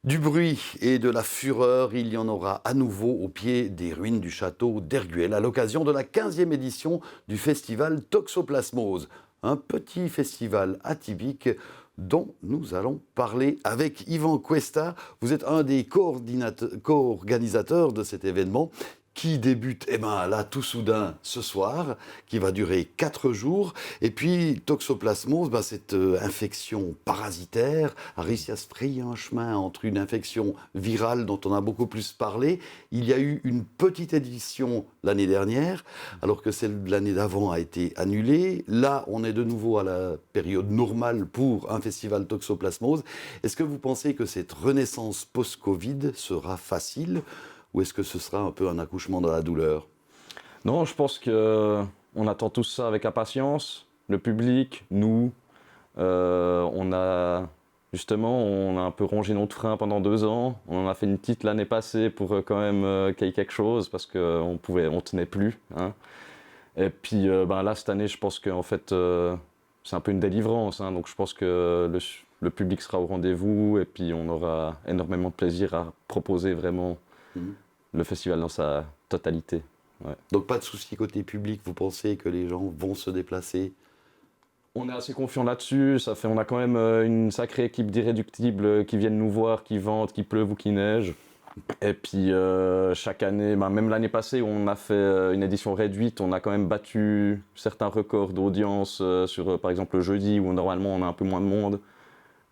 Du bruit et de la fureur, il y en aura à nouveau au pied des ruines du château d'Erguel à l'occasion de la 15e édition du festival Toxoplasmose. Un petit festival atypique dont nous allons parler avec Yvan Cuesta. Vous êtes un des co-organisateurs de cet événement qui débute là tout soudain ce soir, qui va durer 4 jours. Et puis toxoplasmose, cette infection parasitaire a réussi à se frayer un chemin entre une infection virale dont on a beaucoup plus parlé. Il y a eu une petite édition l'année dernière, alors que celle de l'année d'avant a été annulée. Là, on est de nouveau à la période normale pour un festival toxoplasmose. Est-ce que vous pensez que cette renaissance post-Covid sera facile ? Ou est-ce que ce sera un peu un accouchement dans la douleur ? Non, je pense qu'on attend tous ça avec impatience. Le public, nous, on a un peu rongé notre frein pendant 2 ans. On en a fait une petite l'année passée pour quand même qu'il y ait quelque chose parce qu'on tenait plus. Hein. Et puis là, cette année, je pense qu'en fait, c'est un peu une délivrance. Hein, donc je pense que le public sera au rendez-vous et puis on aura énormément de plaisir à proposer vraiment le festival dans sa totalité. Ouais. Donc pas de souci côté public, vous pensez que les gens vont se déplacer ? On est assez confiant là-dessus, on a quand même une sacrée équipe d'irréductibles qui viennent nous voir, qui ventent, qui pleuve ou qui neige. Et puis chaque année, même l'année passée où on a fait une édition réduite, on a quand même battu certains records d'audience sur par exemple le jeudi où normalement on a un peu moins de monde.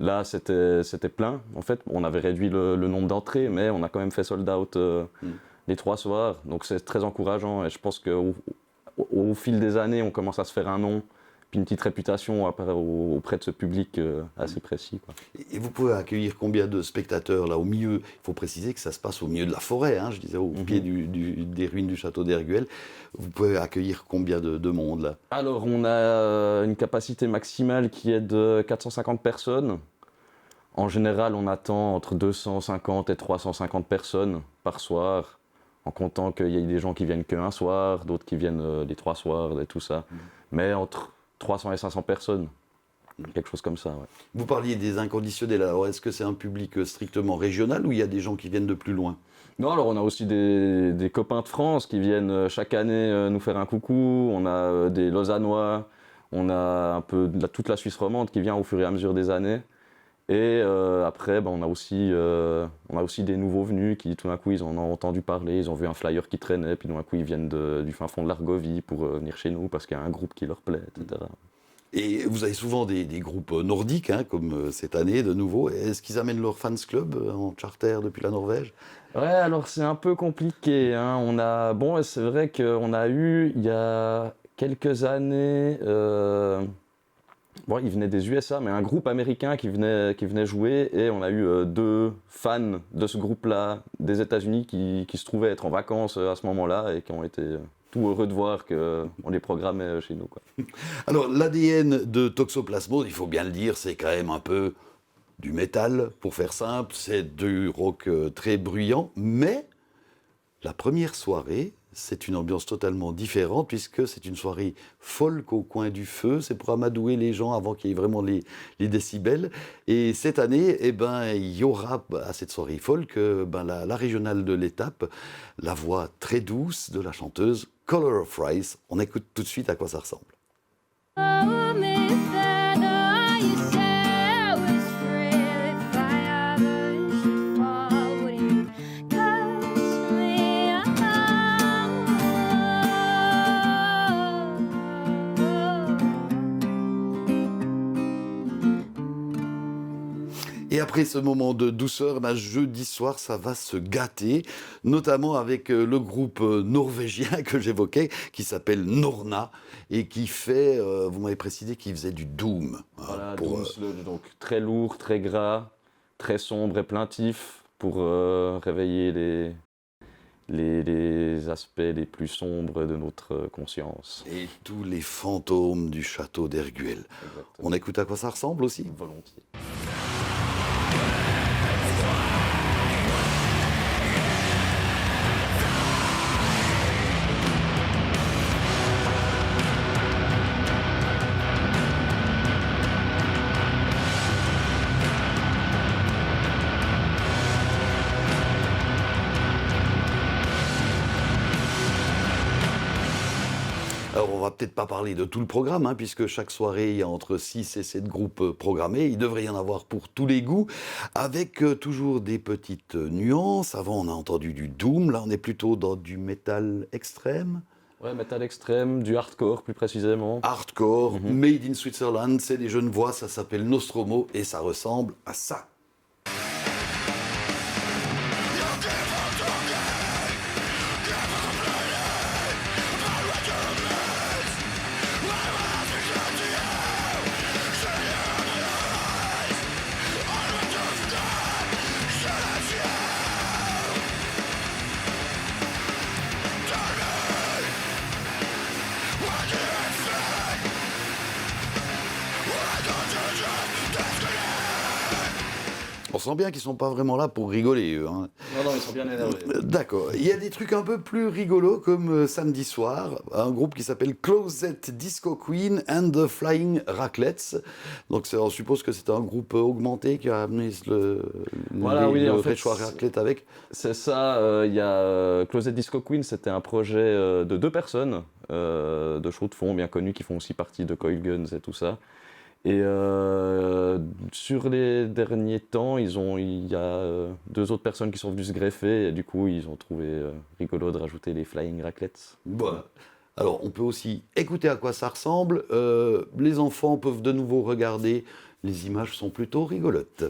Là, c'était plein. En fait, on avait réduit le nombre d'entrées, mais on a quand même fait sold out les 3 soirs. Donc, c'est très encourageant. Et je pense qu'au fil des années, on commence à se faire un nom, puis une petite réputation auprès de ce public assez précis. Quoi. Et vous pouvez accueillir combien de spectateurs là au milieu ? Il faut préciser que ça se passe au milieu de la forêt, hein, je disais, au pied des ruines du château d'Erguel. Vous pouvez accueillir combien de monde là ? Alors, on a une capacité maximale qui est de 450 personnes. En général, on attend entre 250 et 350 personnes par soir, en comptant qu'il y ait des gens qui viennent qu'un soir, d'autres qui viennent les 3 soirs et tout ça. Mais entre 300 et 500 personnes, quelque chose comme ça. Ouais. Vous parliez des inconditionnels, alors est-ce que c'est un public strictement régional ou il y a des gens qui viennent de plus loin ? Non, alors on a aussi des copains de France qui viennent chaque année nous faire un coucou, on a des Lausannois, on a un peu toute la Suisse romande qui vient au fur et à mesure des années. Et après, on a aussi des nouveaux venus qui, tout d'un coup, ils en ont entendu parler, ils ont vu un flyer qui traînait, puis tout d'un coup, ils viennent du fin fond de l'Argovie pour venir chez nous parce qu'il y a un groupe qui leur plaît, etc. Et vous avez souvent des groupes nordiques, hein, comme cette année, de nouveau. Est-ce qu'ils amènent leur fans club en charter depuis la Norvège ? Ouais, alors c'est un peu compliqué. Hein. C'est vrai qu'on a eu, il y a quelques années... il venait des USA, mais un groupe américain qui venait jouer, et on a eu 2 fans de ce groupe-là des États-Unis qui se trouvaient être en vacances à ce moment-là et qui ont été tout heureux de voir qu'on les programmait chez nous. Quoi. Alors l'ADN de Toxoplasmose, il faut bien le dire, c'est quand même un peu du métal, pour faire simple, c'est du rock très bruyant, mais la première soirée, c'est une ambiance totalement différente puisque c'est une soirée folk au coin du feu. C'est pour amadouer les gens avant qu'il y ait vraiment les décibels. Et cette année, il y aura à cette soirée folk la régionale de l'étape, la voix très douce de la chanteuse Color of Rice. On écoute tout de suite à quoi ça ressemble. Et après ce moment de douceur, jeudi soir, ça va se gâter, notamment avec le groupe norvégien que j'évoquais, qui s'appelle Norna, et qui fait, vous m'avez précisé, qu'il faisait du doom. Voilà, doom sludge, donc très lourd, très gras, très sombre et plaintif, pour réveiller les aspects les plus sombres de notre conscience. Et tous les fantômes du château d'Erguel. On écoute à quoi ça ressemble aussi ? Volontiers. Alors, on va peut-être pas parler de tout le programme, hein, puisque chaque soirée, il y a entre 6 et 7 groupes programmés. Il devrait y en avoir pour tous les goûts, avec toujours des petites nuances. Avant, on a entendu du doom. Là, on est plutôt dans du métal extrême. Ouais, métal extrême, du hardcore plus précisément. Hardcore, made in Switzerland, c'est des jeunes voix, ça s'appelle Nostromo et ça ressemble à ça. On sent bien qu'ils sont pas vraiment là pour rigoler, eux, hein. Non, ils sont bien énervés. D'accord. Il y a des trucs un peu plus rigolos, comme samedi soir, un groupe qui s'appelle Closet Disco Queen and the Flying Raclettes. Donc on suppose que c'est un groupe augmenté qui a amené le réchoir raclette avec. C'est ça, il y a Closet Disco Queen, c'était un projet de 2 personnes, de chauds de fond bien connus, qui font aussi partie de Coil Guns et tout ça. Et sur les derniers temps, il y a 2 autres personnes qui sont venues se greffer et du coup ils ont trouvé rigolo de rajouter les Flying Raclettes. Bon. Alors on peut aussi écouter à quoi ça ressemble. Les enfants peuvent de nouveau regarder. Les images sont plutôt rigolotes.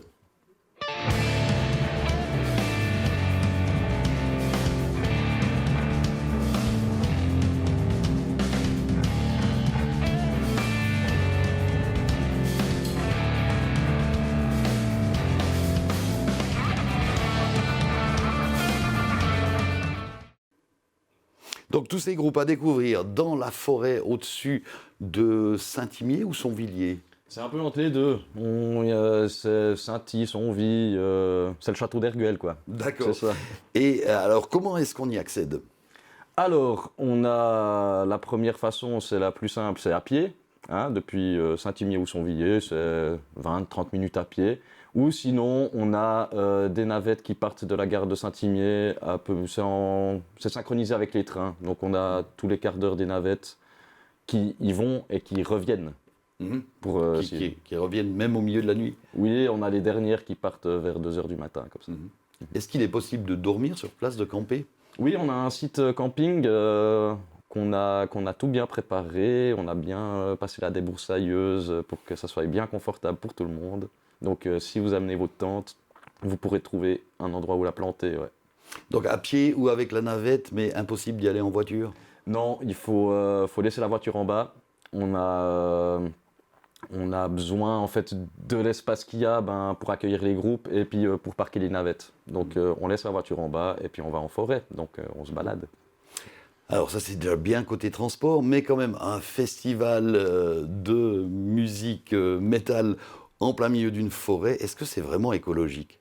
Donc tous ces groupes à découvrir dans la forêt au-dessus de Saint-Imier ou Sonvilliers. C'est un peu entre les deux. C'est Saint-Y, Sonville, c'est le château d'Erguel, quoi. D'accord. C'est ça. Et alors comment est-ce qu'on y accède? Alors, on a la première façon, c'est la plus simple, c'est à pied. Hein, depuis Saint-Imier ou Sonvilliers, c'est 20-30 minutes à pied. Ou sinon, on a des navettes qui partent de la gare de Saint-Imier. C'est synchronisé avec les trains. Donc on a tous les quarts d'heure des navettes qui y vont et qui reviennent. Pour, qui reviennent même au milieu de la nuit. Oui, on a les dernières qui partent vers 2h du matin, comme ça. Est-ce qu'il est possible de dormir sur place, de camper? Oui, on a un site camping qu'on a tout bien préparé. On a bien passé la débroussailleuse pour que ça soit bien confortable pour tout le monde. Donc si vous amenez votre tente, vous pourrez trouver un endroit où la planter. Ouais. Donc à pied ou avec la navette, mais impossible d'y aller en voiture? Non, il faut laisser la voiture en bas. On a besoin en fait de l'espace qu'il y a pour accueillir les groupes et puis pour parquer les navettes. Donc on laisse la voiture en bas et puis on va en forêt. Donc on se balade. Alors ça c'est déjà bien côté transport, mais quand même un festival de musique métal en plein milieu d'une forêt, est-ce que c'est vraiment écologique?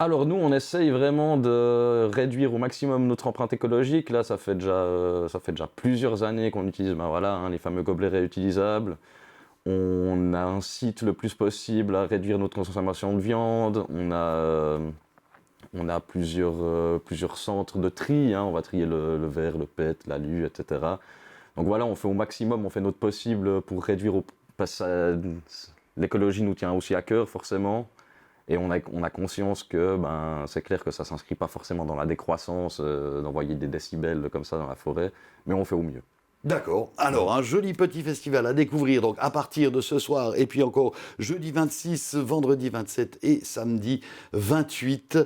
Alors nous, on essaye vraiment de réduire au maximum notre empreinte écologique. Là, ça fait déjà plusieurs années qu'on utilise les fameux gobelets réutilisables. On incite le plus possible à réduire notre consommation de viande. On a plusieurs centres de tri. On va trier le verre, le PET, l'alu, etc. Donc voilà, on fait au maximum, on fait notre possible pour réduire l'écologie nous tient aussi à cœur, forcément. Et on a conscience que c'est clair que ça ne s'inscrit pas forcément dans la décroissance, d'envoyer des décibels comme ça dans la forêt, mais on fait au mieux. D'accord. Alors, un joli petit festival à découvrir donc à partir de ce soir, et puis encore jeudi 26, vendredi 27 et samedi 28,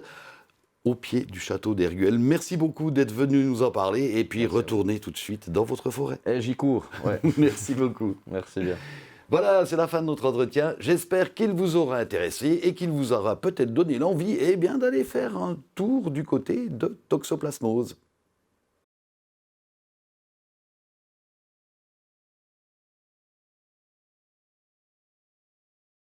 au pied du château d'Erguel. Merci beaucoup d'être venu nous en parler, et puis retournez tout de suite dans votre forêt. Et j'y cours, ouais. Merci beaucoup. Merci bien. Voilà, c'est la fin de notre entretien. J'espère qu'il vous aura intéressé et qu'il vous aura peut-être donné l'envie d'aller faire un tour du côté de Toxoplasmose.